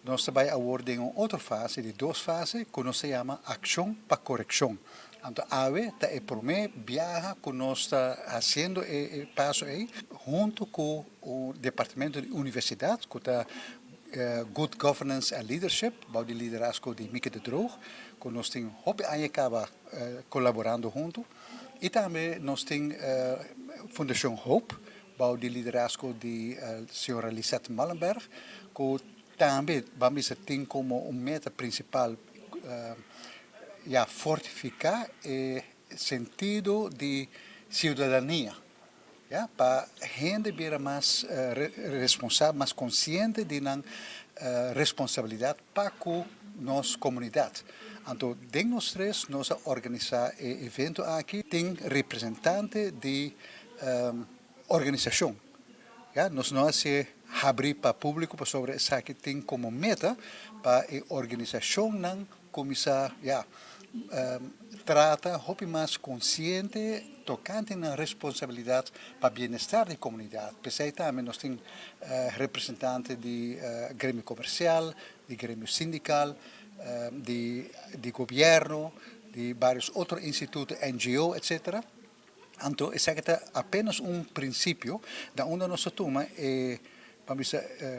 nós vai agora em outra fase, de duas fases, que se chama ação para correção. Então, a AVE está por mim, viaja, que nós está fazendo o passo aí, junto com o departamento de universidade, que está Good Governance and Leadership, bij de liderazgo de Mieke de Droog, que nós temos hope acaba colaborando junto. E também nós temos Fundação Hope, bij de liderazgo de senhora Lisette Mallenberg, que também vamos ter como meta principal fortificar o sentido de cidadania. Para a gente ser mais responsável, mais consciente de a responsabilidade para com nossa comunidade. Então, dentro de nós três, nós organizamos o evento aqui, tem representante de organização. Nós não se abrir para o público sobre isso que tem como meta para a organização não começar trata de mais consciente tocante na responsabilidade para o bem-estar da comunidade. Pensei também nós temos representantes de grêmio comercial, de grêmio sindical, de governo, de vários outros institutos, NGO, etc. Então, isso é apenas princípio da onde nós tomamos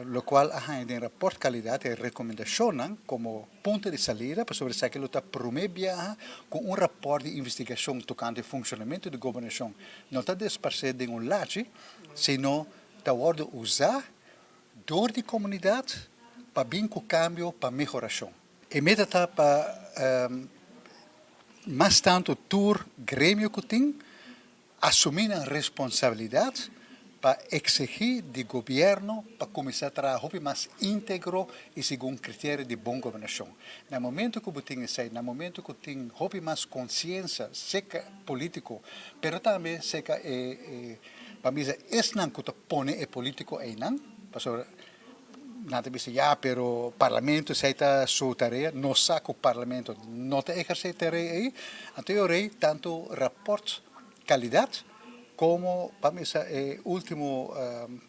lo qual tem em rapport de qualidade e recomendação como ponto de saída para sobre isso que está promovendo com rapport de investigação tocante o funcionamento da governação. Não está dispersado em lado, senão está usado door a comunidade para bem com cambio, para melhoração. E meta está para mais tanto tur grêmio que tem assumir a responsabilidade para exigir do governo para começar a trabalhar mais íntegro e segundo critérios de boa governação. No momento que você tem no momento que tem mais consciência, seca político, mas também seca para mim não que põe o político aí não, para nada dice pero parlamento aceita sua tarefa, não sabe que o parlamento não está exercendo tarefa aí, então eu rei tanto rapport qualidade como para mim o último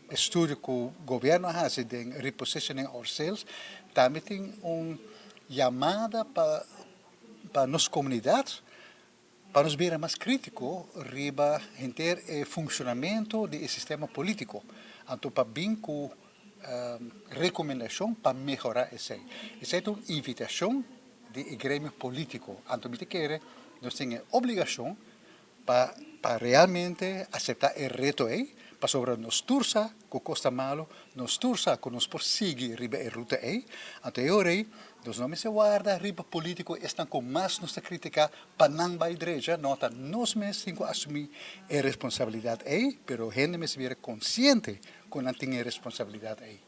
estudo que o governo faz de repositioning ourselves, também tem chamada para nossa comunidade para nos ver mais crítico riba ter o funcionamento do sistema político, então para bem com recomendação para melhorar isso. Isso é uma invitação do grêmio político, então nós temos obrigação para realmente aceitar o reto aí, para sobre nos tursa, que custa malo, nos tursa, que nos persegue riba a ruta aí, então eu rei, nós não se guarda riba político, estão com mais nos crítica para não vai igreja, nota, nós mesmos temos que assumir a responsabilidade aí, pero a gente me se ver consciente que não tem a responsabilidade aí.